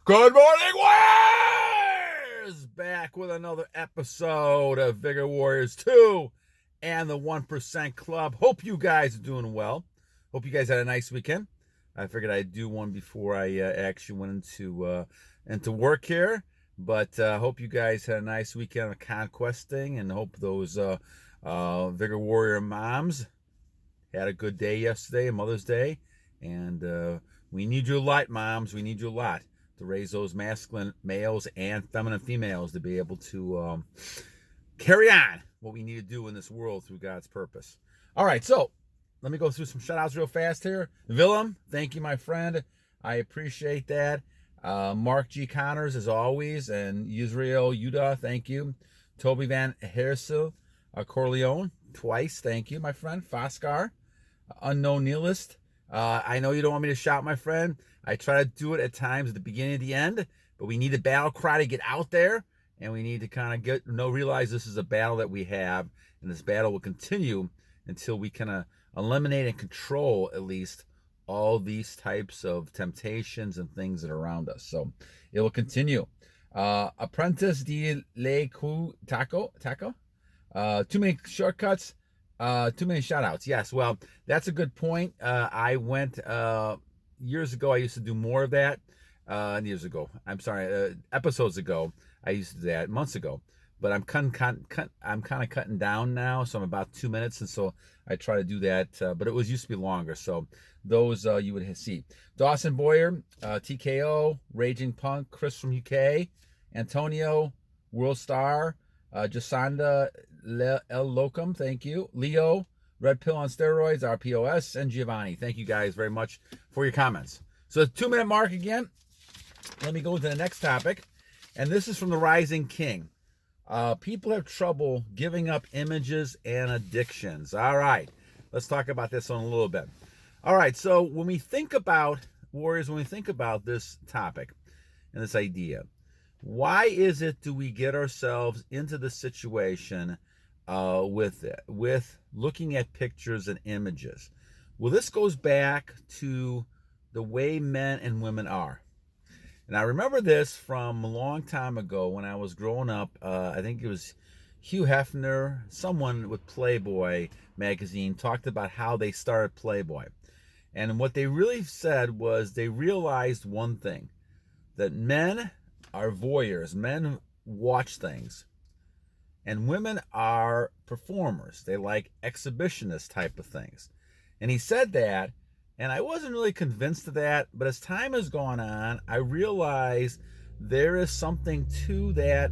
Good morning, Warriors! Back with another episode of Vigor Warriors 2 and the 1% Club. Hope you guys are doing well. Hope you guys had a nice weekend. I figured I'd do one before I actually went into work here. But hope you guys had a nice weekend of conquesting, and hope those Vigor Warrior moms had a good day yesterday, Mother's Day. And we need you a lot, moms. We need you a lot to raise those masculine males and feminine females to be able to carry on what we need to do in this world through God's purpose. All right, so let me go through some shout-outs real fast here. Villem, thank you, my friend. I appreciate that. Mark G. Connors, as always, and Yisrael Yehuddah, thank you. Tobe van Heirseele, Corleone, twice, thank you, my friend. FASKR, Unknown Nihilist. I know you don't want me to shout, my friend. I try to do it at times at the beginning and the end, but we need a battle cry to get out there, and we need to kind of realize this is a battle that we have, and this battle will continue until we kind of eliminate and control, at least, all these types of temptations and things that are around us. So it will continue. Apprendix de le taco. Too many shortcuts. Too many shout-outs. Yes, well, that's a good point. I went years ago. I used to do more of that. Episodes ago, I used to do that months ago. But I'm kind of cutting down now, so I'm about 2 minutes, and so I try to do that. But it used to be longer, so those you would see. Dawson Boyer, TKO, Raging Punk, Chris from UK, Antonio, World Star, Jacaranda L, Locum, thank you. Leo, Red Pill on Steroids, RPOS, and Giovanni. Thank you guys very much for your comments. So the 2 minute mark again. Let me go to the next topic, and this is from the Rising King. People have trouble giving up images and addictions. All right, let's talk about this one a little bit. All right, so when we think about Warriors, when we think about this topic and this idea, why is it do we get ourselves into the situation with looking at pictures and images? Well, this goes back to the way men and women are. And I remember this from a long time ago when I was growing up. I think it was Hugh Hefner, someone with Playboy magazine, talked about how they started Playboy. And what they really said was they realized one thing, that men are voyeurs. Men watch things. And women are performers. They like exhibitionist type of things. And he said that, and I wasn't really convinced of that, but as time has gone on, I realized there is something to that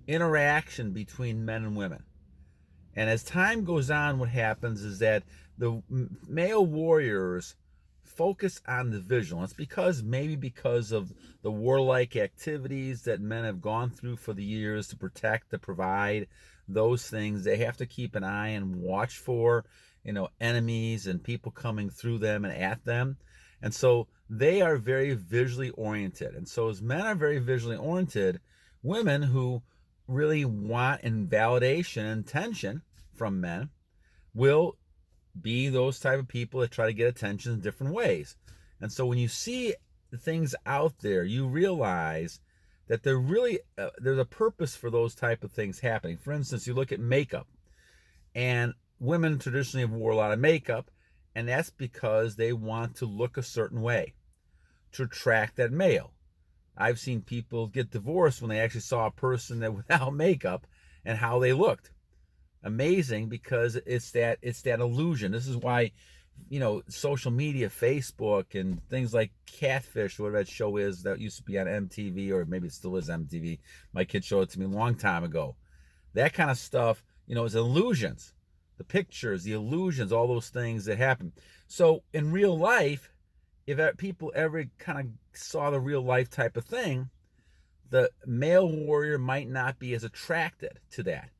interaction between men and women. And as time goes on, what happens is that the male warriors focus on the visual. It's because of the warlike activities that men have gone through for the years to protect, to provide those things. They have to keep an eye and watch for enemies and people coming through them and at them. And so they are very visually oriented. And so as men are very visually oriented, women who really want validation and attention from men will be those type of people that try to get attention in different ways. And so when you see things out there, you realize that there's a purpose for those type of things happening. For instance, you look at makeup, and women traditionally have wore a lot of makeup, and that's because they want to look a certain way to attract that male. I've seen people get divorced when they actually saw a person that without makeup and how they looked. Amazing, because it's that illusion. This is why social media, Facebook, and things like Catfish, whatever that show is that used to be on MTV, or maybe it still is MTV. My kid showed it to me a long time ago. That kind of stuff, is illusions. The pictures, the illusions, all those things that happen. So in real life, if people ever kind of saw the real life type of thing, the male warrior might not be as attracted to that.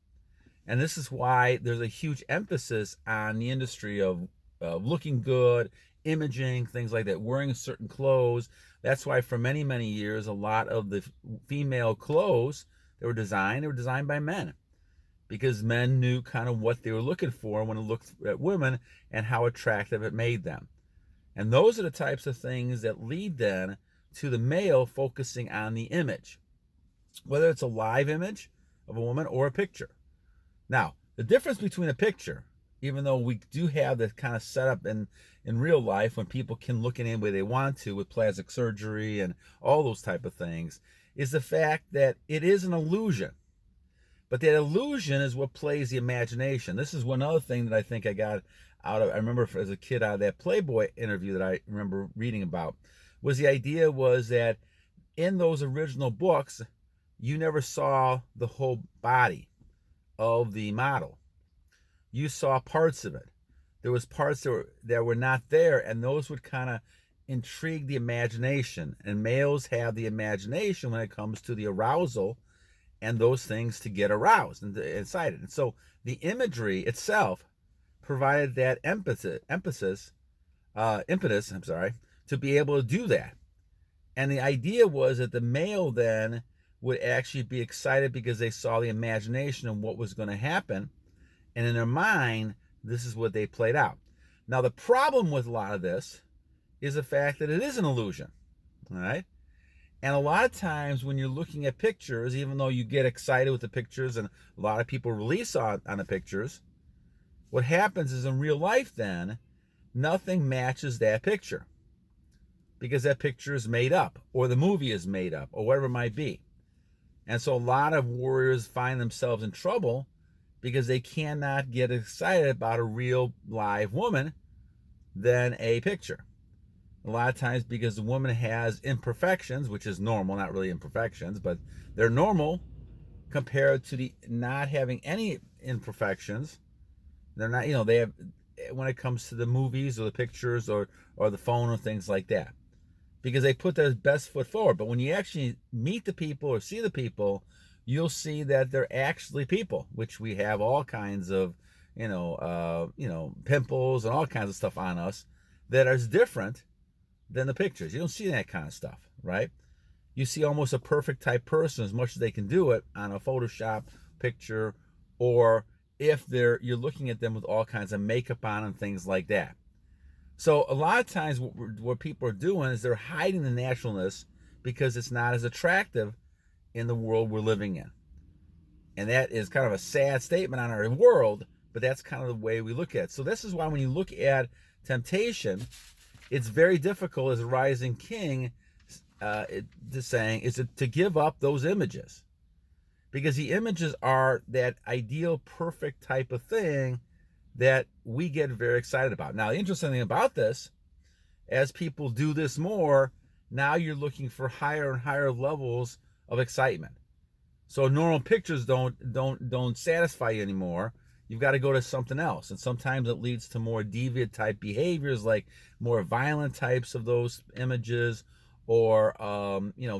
And this is why there's a huge emphasis on the industry of looking good, imaging, things like that, wearing certain clothes. That's why for many, many years, a lot of the female clothes that were designed by men. Because men knew kind of what they were looking for when it looked at women and how attractive it made them. And those are the types of things that lead then to the male focusing on the image, whether it's a live image of a woman or a picture. Now, the difference between a picture, even though we do have this kind of setup in real life when people can look in any way they want to with plastic surgery and all those type of things, is the fact that it is an illusion. But that illusion is what plays the imagination. This is one other thing that I think I got out of, I remember as a kid out of that Playboy interview that I remember reading about, was the idea was that in those original books, you never saw the whole body of the model. You saw parts of it. There was parts that were not there, and those would kind of intrigue the imagination. And males have the imagination when it comes to the arousal and those things to get aroused and excited. And so the imagery itself provided that impetus, to be able to do that. And the idea was that the male then would actually be excited because they saw the imagination and what was going to happen. And in their mind, this is what they played out. Now, the problem with a lot of this is the fact that it is an illusion, all right? And a lot of times when you're looking at pictures, even though you get excited with the pictures and a lot of people release on the pictures, what happens is in real life then, nothing matches that picture because that picture is made up or the movie is made up or whatever it might be. And so a lot of warriors find themselves in trouble because they cannot get excited about a real live woman than a picture. A lot of times because the woman has imperfections, which is normal, not really imperfections, but they're normal compared to the not having any imperfections. They're not, they have, when it comes to the movies or the pictures or the phone or things like that, because they put their best foot forward. But when you actually meet the people or see the people, you'll see that they're actually people, which we have all kinds of, pimples and all kinds of stuff on us that is different than the pictures. You don't see that kind of stuff, right? You see almost a perfect type person as much as they can do it on a Photoshop picture, or if you're looking at them with all kinds of makeup on and things like that. So a lot of times what people are doing is they're hiding the naturalness because it's not as attractive in the world we're living in. And that is kind of a sad statement on our world, but that's kind of the way we look at it. So this is why when you look at temptation, it's very difficult as a rising king to give up those images, because the images are that ideal, perfect type of thing that we get very excited about. Now, the interesting thing about this, as people do this more, now you're looking for higher and higher levels of excitement. So normal pictures don't satisfy you anymore. You've got to go to something else. And sometimes it leads to more deviant type behaviors, like more violent types of those images, or,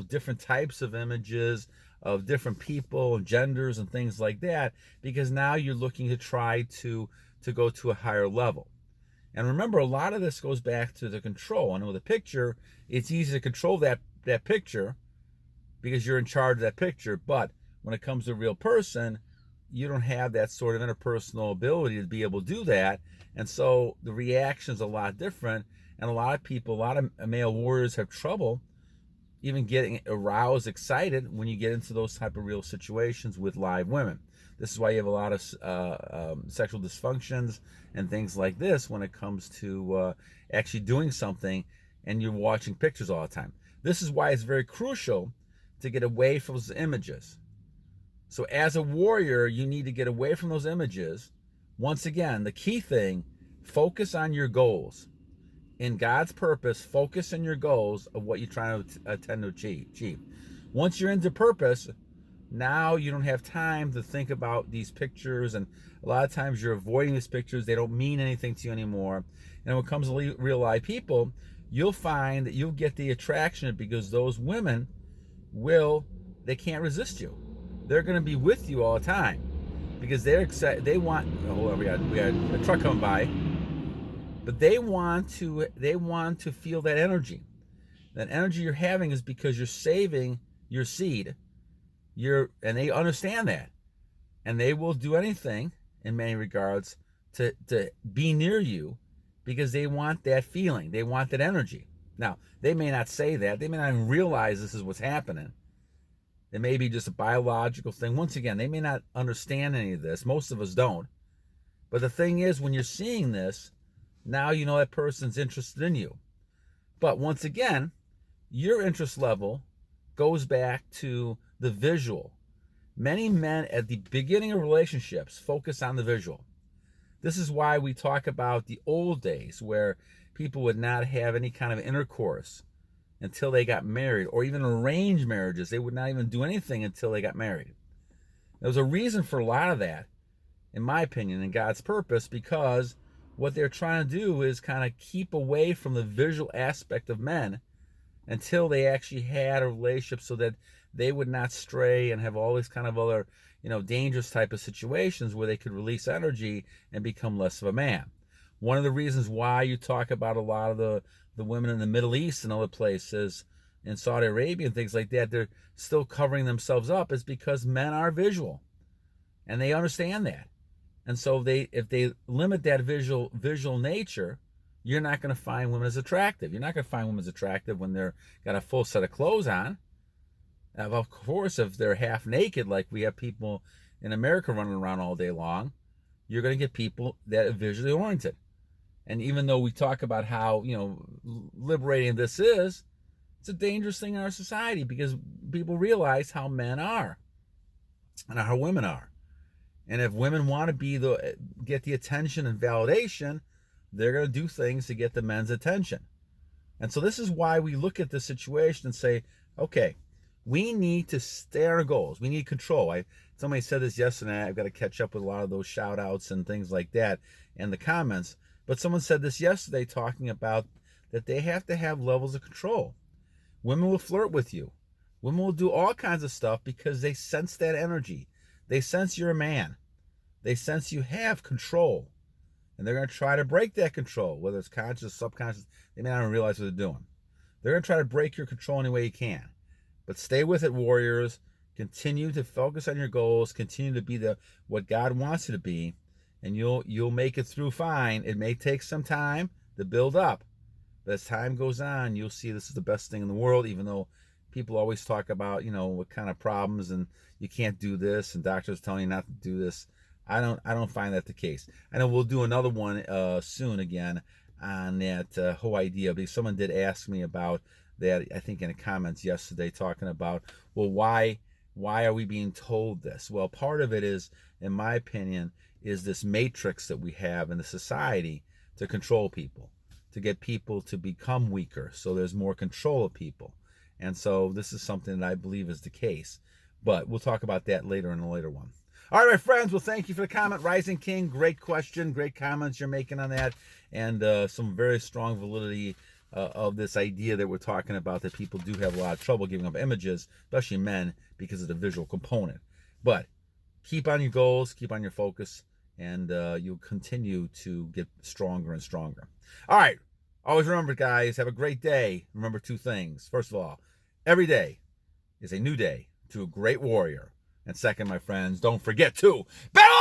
different types of images of different people and genders and things like that, because now you're looking to try to go to a higher level. And remember, a lot of this goes back to the control. I know with a picture, it's easy to control that picture because you're in charge of that picture. But when it comes to a real person, you don't have that sort of interpersonal ability to be able to do that. And so the reaction is a lot different. And a lot of male warriors have trouble even getting aroused, excited when you get into those type of real situations with live women. This is why you have a lot of sexual dysfunctions and things like this when it comes to actually doing something and you're watching pictures all the time. This is why it's very crucial to get away from those images. So as a warrior, you need to get away from those images. Once again, the key thing, focus on your goals. In God's purpose, focus on your goals of what you're trying to attempt to achieve. Once you're into purpose, now you don't have time to think about these pictures, and a lot of times you're avoiding these pictures. They don't mean anything to you anymore. And when it comes to real life people, you'll find that you'll get the attraction because those women they can't resist you. They're going to be with you all the time because they're excited. They want, hold on, we got a truck coming by. But they want to feel that energy. That energy you're having is because you're saving your seed. And they understand that. And they will do anything in many regards to be near you because they want that feeling. They want that energy. Now, they may not say that. They may not even realize this is what's happening. It may be just a biological thing. Once again, they may not understand any of this. Most of us don't. But the thing is, when you're seeing this, now you know that person's interested in you. But once again, your interest level goes back to the visual. Many men at the beginning of relationships focus on the visual. This is why we talk about the old days where people would not have any kind of intercourse until they got married, or even arranged marriages. They would not even do anything until they got married. There was a reason for a lot of that, in my opinion, in God's purpose, because what they're trying to do is kind of keep away from the visual aspect of men until they actually had a relationship, so that they would not stray and have all these kind of other, dangerous type of situations where they could release energy and become less of a man. One of the reasons why you talk about a lot of the women in the Middle East and other places, in Saudi Arabia and things like that, they're still covering themselves up, is because men are visual, and they understand that. And so if they limit that visual nature, you're not going to find women as attractive. You're not going to find women as attractive when they're got a full set of clothes on. Of course, if they're half naked, like we have people in America running around all day long, you're going to get people that are visually oriented. And even though we talk about how, liberating this is, it's a dangerous thing in our society, because people realize how men are and how women are. And if women want to get the attention and validation, they're going to do things to get the men's attention. And so this is why we look at the situation and say, okay, we need to stay on our goals. We need control. Somebody said this yesterday. I've got to catch up with a lot of those shout-outs and things like that and the comments. But someone said this yesterday, talking about that they have to have levels of control. Women will flirt with you. Women will do all kinds of stuff because they sense that energy. They sense you're a man. They sense you have control. And they're going to try to break that control, whether it's conscious or subconscious. They may not even realize what they're doing. They're going to try to break your control any way you can. But stay with it, warriors. Continue to focus on your goals. Continue to be what God wants you to be. And you'll make it through fine. It may take some time to build up. But as time goes on, you'll see this is the best thing in the world, even though people always talk about, what kind of problems and you can't do this and doctors telling you not to do this. I don't find that the case. I know we'll do another one soon again on that whole idea, because someone did ask me about that, I think in the comments yesterday, talking about, well, why are we being told this? Well, part of it is, in my opinion, is this matrix that we have in the society to control people, to get people to become weaker, so there's more control of people. And so this is something that I believe is the case. But we'll talk about that later in a later one. All right, my friends. Well, thank you for the comment, Rising King. Great question, great comments you're making on that, and some very strong validity of this idea that we're talking about, that people do have a lot of trouble giving up images, especially men, because of the visual component. But keep on your goals, keep on your focus, and you'll continue to get stronger and stronger. All right. Always remember, guys, have a great day. Remember two things. First of all, every day is a new day to a great warrior. And second, my friends, don't forget to battle